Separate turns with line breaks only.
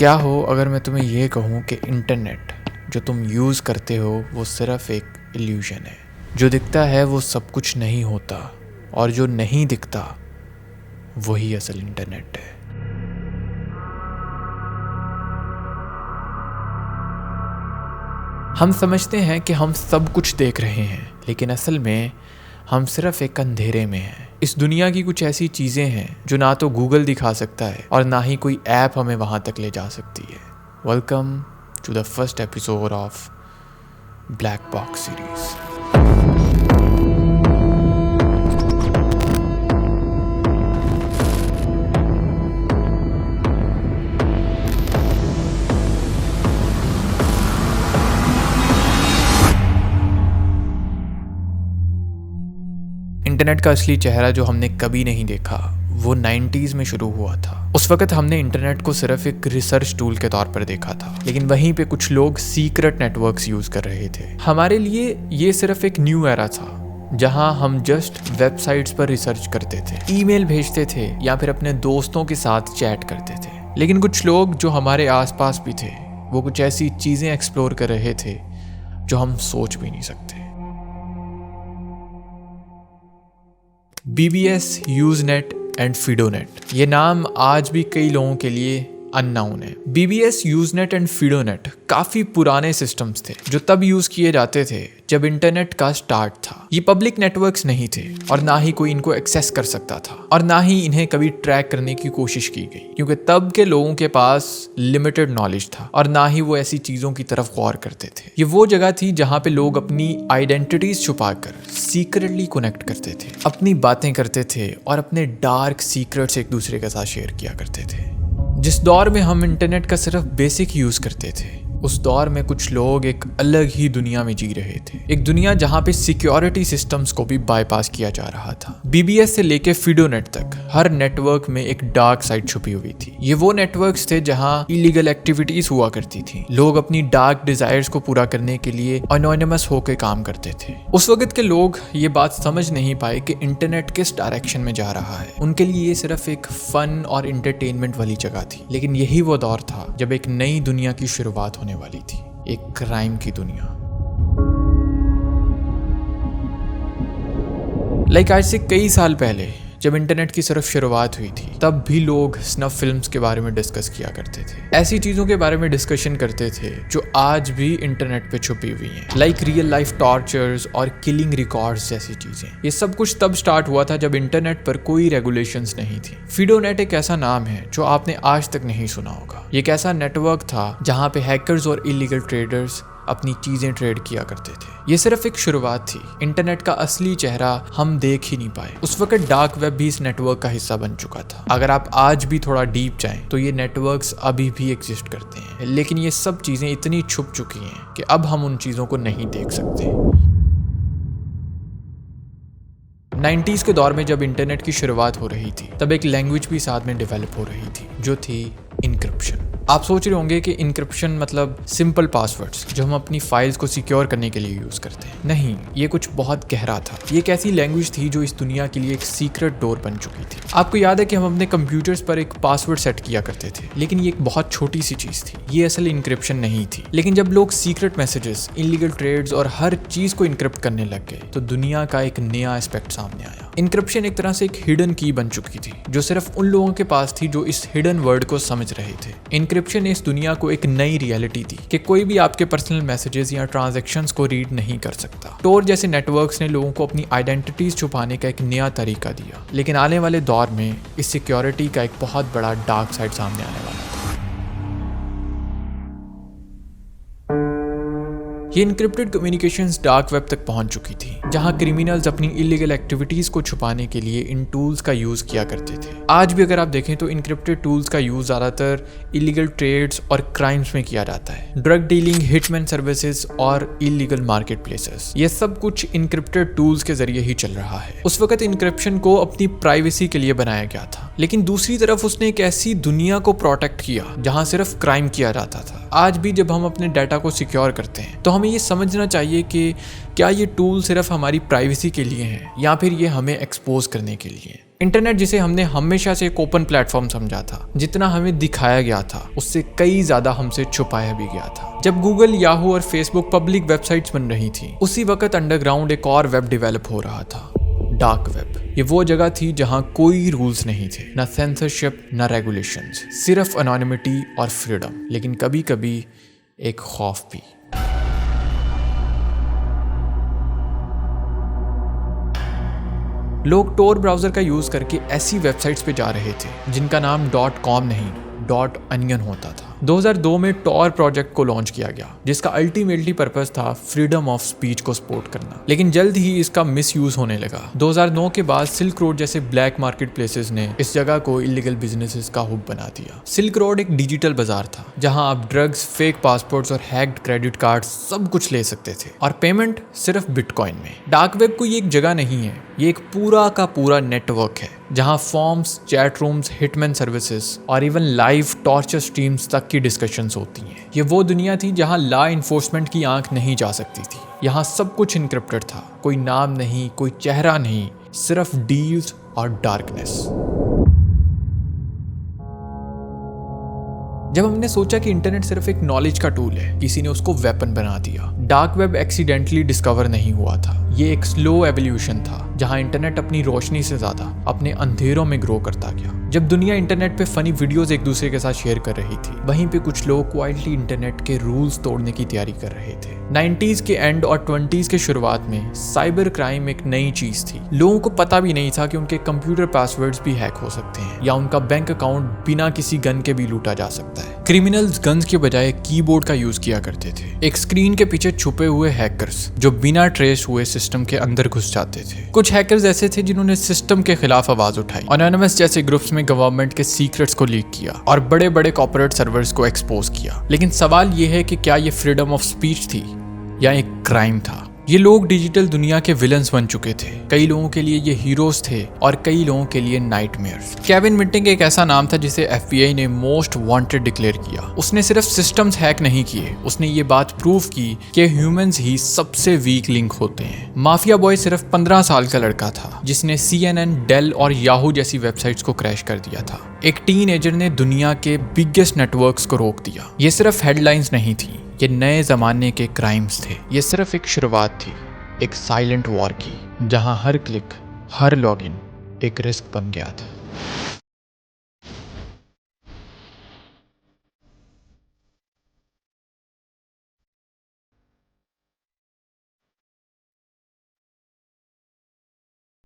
क्या हो अगर मैं तुम्हें ये कहूँ कि इंटरनेट जो तुम यूज़ करते हो वो सिर्फ एक इल्यूजन है। जो दिखता है वो सब कुछ नहीं होता और जो नहीं दिखता वही असल इंटरनेट है। हम समझते हैं कि हम सब कुछ देख रहे हैं, लेकिन असल में हम सिर्फ एक अंधेरे में हैं। इस दुनिया की कुछ ऐसी चीज़ें हैं जो ना तो गूगल दिखा सकता है और ना ही कोई ऐप हमें वहाँ तक ले जा सकती है। Welcome to the first episode of black box series. Internet का असली चेहरा जो हमने कभी नहीं देखा वो 90s में शुरू हुआ था। उस वक्त हमने इंटरनेट को सिर्फ एक रिसर्च टूल के तौर पर देखा था, लेकिन वहीं पे कुछ लोग सीक्रेट नेटवर्क्स यूज कर रहे थे। हमारे लिए ये सिर्फ एक न्यू एरा था जहां हम जस्ट वेबसाइट्स पर रिसर्च करते थे, ईमेल भेजते थे या फिर अपने दोस्तों के साथ चैट करते थे। लेकिन कुछ लोग जो हमारे आसपास भी थे वो कुछ ऐसी चीजें एक्सप्लोर कर रहे थे जो हम सोच भी नहीं सकते। BBS, यूजनेट एंड फिडोनेट ये नाम आज भी कई लोगों के लिए अननोन है। BBS, यूजनेट एंड फिडोनेट काफी पुराने सिस्टम्स थे जो तब यूज किए जाते थे जब इंटरनेट का स्टार्ट था। ये पब्लिक नेटवर्क्स नहीं थे और ना ही कोई इनको एक्सेस कर सकता था और ना ही इन्हें कभी ट्रैक करने की कोशिश की गई, क्योंकि तब के लोगों के पास लिमिटेड नॉलेज था और ना ही वो ऐसी चीजों की तरफ गौर करते थे। ये वो जगह थी जहाँ पे लोग अपनी आइडेंटिटीज छुपाकर सीक्रेटली कनेक्ट करते थे, अपनी बातें करते थे और अपने डार्क सीक्रेट्स एक दूसरे के साथ शेयर किया करते थे। जिस दौर में हम इंटरनेट का सिर्फ बेसिक यूज करते थे, उस दौर में कुछ लोग एक अलग ही दुनिया में जी रहे थे। एक दुनिया जहां पे सिक्योरिटी सिस्टम्स को भी बाईपास किया जा रहा था। BBS से लेके फिडोनेट तक हर नेटवर्क में एक डार्क साइड छुपी हुई थी। ये वो नेटवर्क्स थे जहां इलीगल एक्टिविटीज हुआ करती थी। लोग अपनी डार्क डिजायर्स को पूरा करने के लिए एनोनिमस होकर काम करते थे। उस वक्त के लोग ये बात समझ नहीं पाए कि इंटरनेट किस डायरेक्शन में जा रहा है। उनके लिए ये सिर्फ एक फन और एंटरटेनमेंट वाली जगह थी। लेकिन यही वो दौर था जब एक नई दुनिया की शुरुआत होने वाली थी, एक क्राइम की दुनिया। आज से कई साल पहले जब इंटरनेट की सिर्फ शुरुआत हुई थी, तब भी लोग स्नफ फिल्म्स के बारे में डिस्कस किया करते थे। ऐसी चीजों के बारे में डिस्कशन करते थे जो आज भी इंटरनेट पे छुपी हुई हैं, लाइक रियल लाइफ टॉर्चर्स और किलिंग रिकॉर्ड्स जैसी चीजें। ये सब कुछ तब स्टार्ट हुआ था जब इंटरनेट पर कोई रेगुलेशंस नहीं थी। फिडोनेट एक ऐसा नाम है जो आपने आज तक नहीं सुना होगा। ये एक ऐसा नेटवर्क था जहाँ पे हैकर्स और इलीगल ट्रेडर्स अपनी चीजें ट्रेड किया करते थे। ये सिर्फ एक शुरुआत थी। इंटरनेट का असली चेहरा हम देख ही नहीं पाए। उस वक्त डार्क वेब भी इस नेटवर्क का हिस्सा बन चुका था। अगर आप आज भी थोड़ा डीप जाएं तो ये नेटवर्क्स अभी भी एग्जिस्ट करते हैं, लेकिन ये सब चीजें इतनी छुप चुकी हैं कि अब हम उन चीजों को नहीं देख सकते। 90s के दौर में जब इंटरनेट की शुरुआत हो रही थी, तब एक लैंग्वेज भी साथ में डेवलप हो रही थी जो थी इनक्रिप्शन। आप सोच रहे होंगे कि इनक्रिप्शन मतलब सिंपल पासवर्ड्स जो हम अपनी फाइल्स को सिक्योर करने के लिए यूज करते हैं। नहीं, ये कुछ बहुत गहरा था। ये एक ऐसी लैंग्वेज थी जो इस दुनिया के लिए एक सीक्रेट डोर बन चुकी थी। आपको याद है कि हम अपने कंप्यूटर्स पर एक पासवर्ड सेट किया करते थे, लेकिन ये एक बहुत छोटी सी चीज थी। ये असल इनक्रिप्शन नहीं थी। लेकिन जब लोग सीक्रेट मैसेजेस, इलीगल ट्रेड्स और हर चीज को इनक्रिप्ट करने लग गए तो दुनिया का एक नया एस्पेक्ट सामने आया। इनक्रिप्शन एक तरह से एक हिडन की बन चुकी थी जो सिर्फ उन लोगों के पास थी जो इस हिडन वर्ड को समझ रहे थे। इनक्रिप्शन ने इस दुनिया को एक नई रियलिटी दी कि कोई भी आपके पर्सनल मैसेजेस या ट्रांजैक्शंस को रीड नहीं कर सकता। टोर जैसे नेटवर्क्स ने लोगों को अपनी आइडेंटिटीज छुपाने का एक नया तरीका दिया। लेकिन आने वाले दौर में इस सिक्योरिटी का एक बहुत बड़ा डार्क साइड सामने आने वाला था। ये इनक्रिप्टेड कम्युनिकेशंस डार्क वेब तक पहुंच चुकी थी, जहां क्रिमिनल्स अपनी इलीगल एक्टिविटीज को छुपाने के लिए इन टूल्स का यूज किया करते थे। आज भी अगर आप देखें तो इनक्रिप्टेड टूल्स का यूज ज्यादातर इलीगल ट्रेड्स और क्राइम्स में किया जाता है। ड्रग डीलिंग, हिटमैन सर्विसेज और इलीगल मार्केट प्लेसेस, ये सब कुछ इनक्रिप्टेड टूल्स के जरिए ही चल रहा है। उस वक्त इनक्रिप्शन को अपनी प्राइवेसी के लिए बनाया गया था, लेकिन दूसरी तरफ उसने एक ऐसी दुनिया को प्रोटेक्ट किया जहां सिर्फ क्राइम किया जाता था। आज भी जब हम अपने डाटा को सिक्योर करते हैं तो हमें ये समझना चाहिए कि क्या ये टूल सिर्फ हमारी प्राइवेसी के लिए हैं या फिर ये हमें एक्सपोज करने के लिए। इंटरनेट जिसे हमने हमेशा से एक ओपन प्लेटफॉर्म समझा था, जितना हमें दिखाया गया था उससे कई ज्यादा हमसे छुपाया भी गया था। जब गूगल, याहू और फेसबुक पब्लिक वेबसाइट्स बन रही थी, उसी वक्त अंडरग्राउंड एक और वेब डेवलप हो रहा था, डार्क वेब। ये वो जगह थी जहां कोई रूल्स नहीं थे, ना सेंसरशिप, ना रेगुलेशंस, सिर्फ एनोनिमिटी और फ्रीडम, लेकिन कभी कभी एक खौफ भी। लोग टोर ब्राउजर का यूज करके ऐसी वेबसाइट्स पे जा रहे थे जिनका नाम .com नहीं .onion होता था। 2002 में टॉर प्रोजेक्ट को लॉन्च किया गया, जिसका अल्टीमेटली पर्पस था फ्रीडम ऑफ स्पीच को सपोर्ट करना, लेकिन जल्द ही इसका मिसयूज होने लगा। 2009 के बाद सिल्क रोड जैसे ब्लैक मार्केट प्लेसेस ने इस जगह को इलीगल बिजनेसेस का हुब बना दिया। सिल्क रोड एक डिजिटल बाजार था जहां आप ड्रग्स, फेक पासपोर्ट्स और हैक्ड क्रेडिट कार्ड सब कुछ ले सकते थे, और पेमेंट सिर्फ बिटकॉइन में। डार्क वेब कोई एक जगह नहीं है, ये एक पूरा का पूरा नेटवर्क है जहां forms, chat rooms, hitman services और इवन लाइव टॉर्चर स्ट्रीम्स तक की डिस्कशंस होती हैं। ये वो दुनिया थी जहां लॉ इन्फोर्समेंट की आंख नहीं जा सकती थी। यहाँ सब कुछ इनक्रिप्टेड था, कोई नाम नहीं, कोई चेहरा नहीं, सिर्फ डील्स और डार्कनेस। जब हमने सोचा कि इंटरनेट सिर्फ एक नॉलेज का टूल है, किसी ने उसको वेपन बना दिया। डार्क वेब एक्सीडेंटली डिस्कवर नहीं हुआ था, ये एक स्लो एवोल्यूशन था जहां इंटरनेट अपनी रोशनी से ज्यादा अपने अंधेरों में ग्रो करता गया। जब दुनिया इंटरनेट पे फनी वीडियोस एक दूसरे के साथ शेयर कर रही थी, वहीं पे कुछ लोग क्वाइटली इंटरनेट के रूल्स तोड़ने की तैयारी कर रहे थे। 90s के एंड और 20s के शुरुआत में साइबर क्राइम एक नई चीज थी। लोगों को पता भी नहीं था कि उनके कंप्यूटर पासवर्ड्स भी हैक हो सकते हैं, या उनका बैंक अकाउंट बिना किसी गन के भी लूटा जा सकता है। क्रिमिनल्स गन्स के बजाय कीबोर्ड का यूज किया करते थे, एक स्क्रीन के पीछे छुपे हुए हैकर्स जो बिना ट्रेस हुए सिस्टम के अंदर घुस जाते थे। कुछ हैकर्स ऐसे थे जिन्होंने सिस्टम के खिलाफ आवाज उठाई, एनोनिमस जैसे ग्रुप्स में गवर्नमेंट के सीक्रेट्स को लीक किया और बड़े बड़े कॉर्पोरेट सर्वर्स को एक्सपोज किया। लेकिन सवाल यह है कि क्या ये फ्रीडम ऑफ स्पीच थी या एक क्राइम था? ये लोग डिजिटल दुनिया के विलन्स बन चुके थे। कई लोगों के लिए ये हीरोज थे और कई लोगों के लिए नाइटमेयर्स। केविन मिटिंग एक ऐसा नाम था जिसे FBI ने मोस्ट वांटेड डिक्लेयर किया। उसने सिर्फ सिस्टम्स हैक नहीं किए, उसने ये बात प्रूव की कि ह्यूमंस ही सबसे वीक लिंक होते हैं। माफिया बॉय सिर्फ 15 साल का लड़का था जिसने CNN, डेल और याहू जैसी वेबसाइट्स को क्रैश कर दिया था। एक टीनएजर ने दुनिया के बिगेस्ट नेटवर्क्स को रोक दिया। ये सिर्फ हेडलाइंस नहीं थी, ये नए जमाने के क्राइम्स थे। ये सिर्फ एक शुरुआत थी, एक साइलेंट वॉर की, जहां हर क्लिक, हर लॉगिन एक रिस्क बन गया था।